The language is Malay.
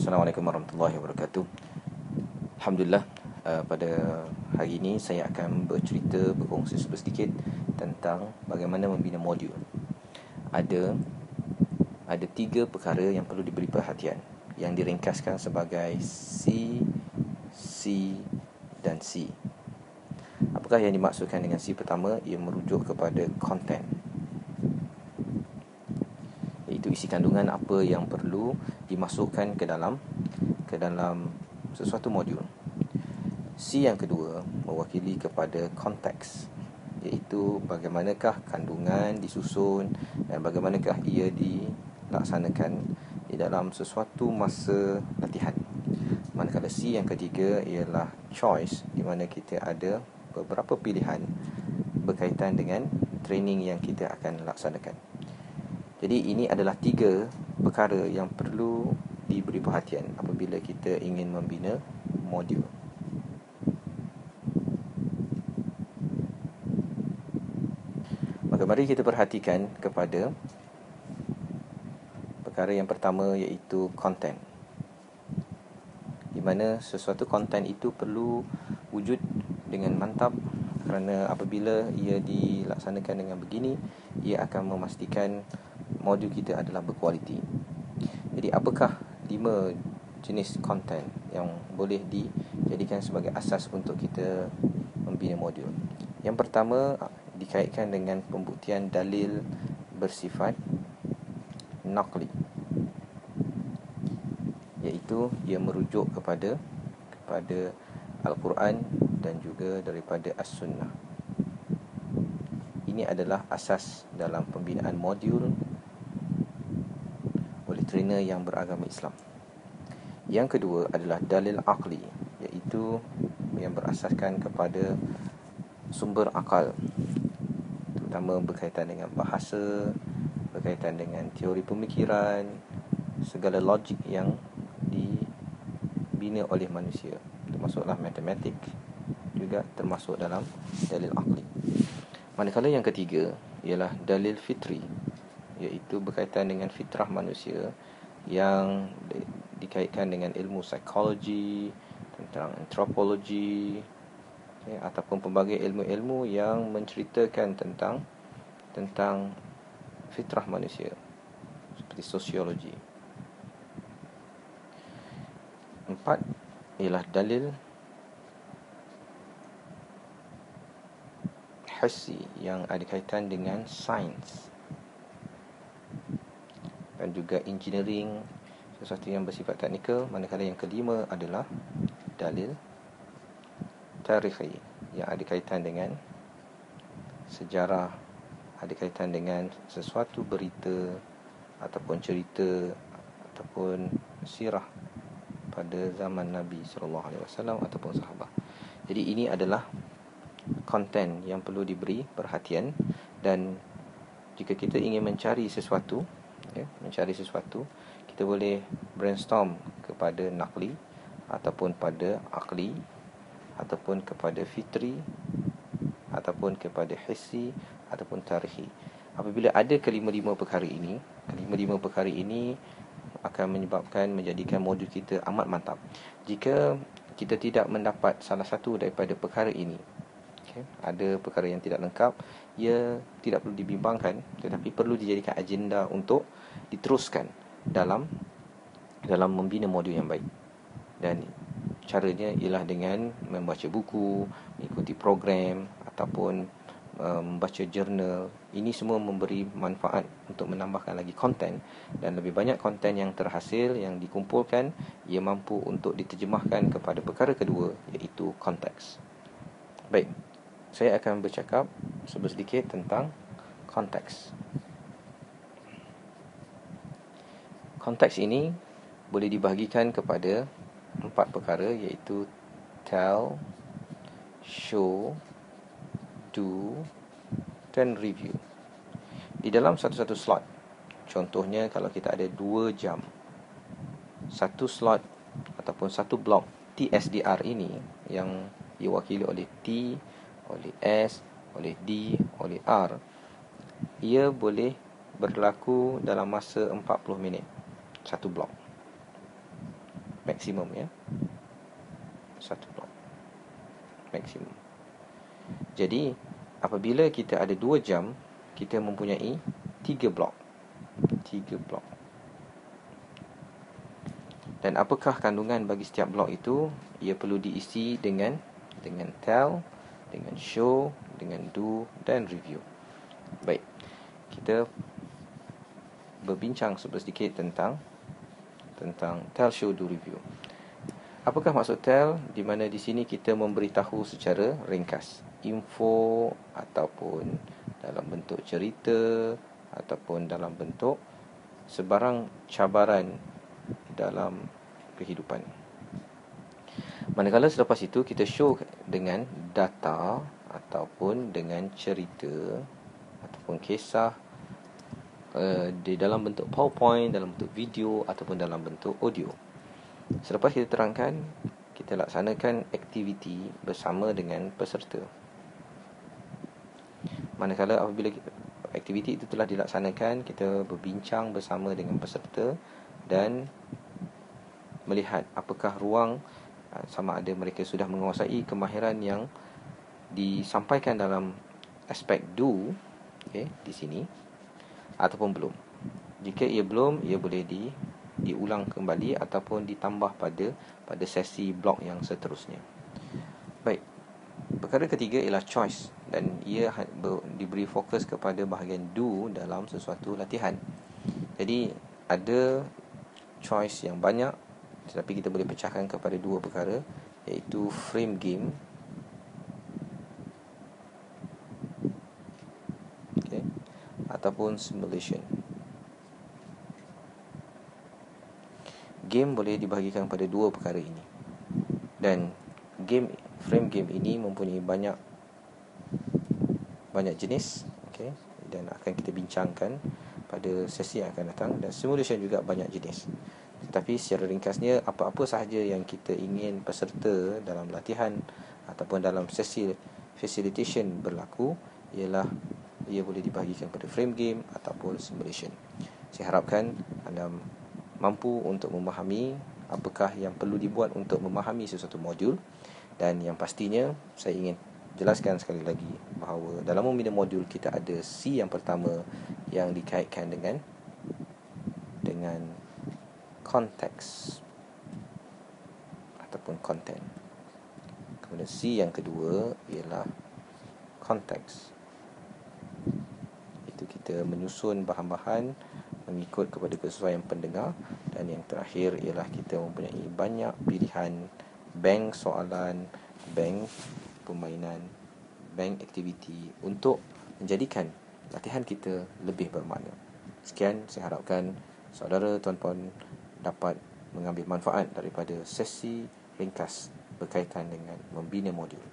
Assalamualaikum warahmatullahi wabarakatuh. Alhamdulillah, pada hari ini saya akan berkongsi sedikit tentang bagaimana membina modul. Ada 3 perkara yang perlu diberi perhatian, yang diringkaskan sebagai C, C dan C. Apakah yang dimaksudkan dengan C pertama? Ia merujuk kepada content, iaitu isi kandungan apa yang perlu dimasukkan ke dalam sesuatu modul. C yang kedua mewakili kepada konteks, iaitu bagaimanakah kandungan disusun dan bagaimanakah ia dilaksanakan di dalam sesuatu masa latihan. Manakala C yang ketiga ialah choice, di mana kita ada beberapa pilihan berkaitan dengan training yang kita akan laksanakan. Jadi ini adalah 3 perkara yang perlu diberi perhatian apabila kita ingin membina modul. Maka mari kita perhatikan kepada perkara yang pertama, iaitu content, di mana sesuatu konten itu perlu wujud dengan mantap, kerana apabila ia dilaksanakan dengan begini, ia akan memastikan modul kita adalah berkualiti. Jadi apakah 5 jenis konten yang boleh dijadikan sebagai asas untuk kita membina modul? Yang pertama dikaitkan dengan pembuktian dalil bersifat naqli, iaitu ia merujuk kepada Al-Quran dan juga daripada As-Sunnah. Ini adalah asas dalam pembinaan modul oleh trainer yang beragama Islam. Yang kedua adalah dalil aqli, iaitu yang berasaskan kepada sumber akal, terutama berkaitan dengan bahasa, berkaitan dengan teori pemikiran, segala logik yang dibina oleh manusia, termasuklah matematik, juga termasuk dalam dalil aqli. Manakala yang ketiga ialah dalil fitri, iaitu berkaitan dengan fitrah manusia yang dikaitkan dengan ilmu psikologi, tentang antropologi, ataupun pelbagai ilmu-ilmu yang menceritakan tentang fitrah manusia, seperti sosiologi. 4 ialah dalil hissi, yang ada kaitan dengan sains dan juga engineering, sesuatu yang bersifat teknikal. Manakala yang kelima adalah dalil tarikhi, yang ada kaitan dengan sejarah, ada kaitan dengan sesuatu berita ataupun cerita ataupun sirah pada zaman Nabi SAW ataupun sahabat. Jadi ini adalah konten yang perlu diberi perhatian. Dan jika kita ingin mencari sesuatu, kita boleh brainstorm kepada naqli, ataupun pada aqli, ataupun kepada fitri, ataupun kepada hissi, ataupun tarikhi. Apabila ada kelima-lima perkara ini akan menjadikan modul kita amat mantap. Jika kita tidak mendapat salah satu daripada perkara ini, ada perkara yang tidak lengkap, ia tidak perlu dibimbangkan, tetapi perlu dijadikan agenda untuk diteruskan dalam membina modul yang baik. Dan caranya ialah dengan membaca buku, mengikuti program, ataupun membaca jurnal. Ini semua memberi manfaat untuk menambahkan lagi konten, dan lebih banyak konten yang terhasil, yang dikumpulkan, ia mampu untuk diterjemahkan kepada perkara kedua, iaitu konteks. Baik, saya akan bercakap sedikit tentang konteks. Konteks ini boleh dibahagikan kepada 4 perkara, iaitu tell, show, do dan review. Di dalam satu-satu slot, contohnya kalau kita ada 2 jam, satu slot ataupun satu blok TSDR ini, yang diwakili oleh T, oleh S, oleh D, oleh R, ia boleh berlaku dalam masa 40 minit, satu blok. maksimum ya. 1 blok maksimum. Jadi apabila kita ada 2 jam, kita mempunyai 3 blok. 3 blok. Dan apakah kandungan bagi setiap blok itu? Ia perlu diisi dengan tell, dengan show, dengan do dan review. Baik, kita berbincang sedikit tentang tell, show, do, review. Apakah maksud tell? Di mana di sini kita memberitahu secara ringkas info, ataupun dalam bentuk cerita, ataupun dalam bentuk sebarang cabaran dalam kehidupan. Manakala selepas itu kita show dengan data, ataupun dengan cerita, ataupun kisah di dalam bentuk PowerPoint, dalam bentuk video, ataupun dalam bentuk audio. Selepas kita terangkan, kita laksanakan aktiviti bersama dengan peserta. Manakala apabila aktiviti itu telah dilaksanakan, kita berbincang bersama dengan peserta dan melihat apakah ruang, sama ada mereka sudah menguasai kemahiran yang disampaikan dalam aspek do, di sini, ataupun belum. Jika ia belum, ia boleh diulang kembali ataupun ditambah pada sesi blok yang seterusnya. Baik, perkara ketiga ialah choice, dan ia diberi fokus kepada bahagian do dalam sesuatu latihan. Jadi ada choice yang banyak, tetapi kita boleh pecahkan kepada 2 perkara, iaitu frame game, ataupun simulation. Game boleh dibahagikan pada 2 perkara ini. Dan frame game ini mempunyai banyak jenis, dan akan kita bincangkan pada sesi yang akan datang. Dan simulation juga banyak jenis. Tetapi secara ringkasnya, apa-apa sahaja yang kita ingin peserta dalam latihan ataupun dalam sesi facilitation berlaku, ialah ia boleh dibahagikan pada frame game ataupun simulation. Saya harapkan anda mampu untuk memahami apakah yang perlu dibuat untuk memahami sesuatu modul. Dan yang pastinya, saya ingin jelaskan sekali lagi bahawa dalam membina modul kita ada C yang pertama yang dikaitkan dengan konteks ataupun content. Kemudian C yang kedua ialah konteks. Itu kita menyusun bahan-bahan mengikut kepada kesesuaian pendengar. Dan yang terakhir ialah kita mempunyai banyak pilihan bank soalan, bank permainan, bank aktiviti untuk menjadikan latihan kita lebih bermakna. Sekian, saya harapkan saudara tuan-puan dapat mengambil manfaat daripada sesi ringkas berkaitan dengan membina modul.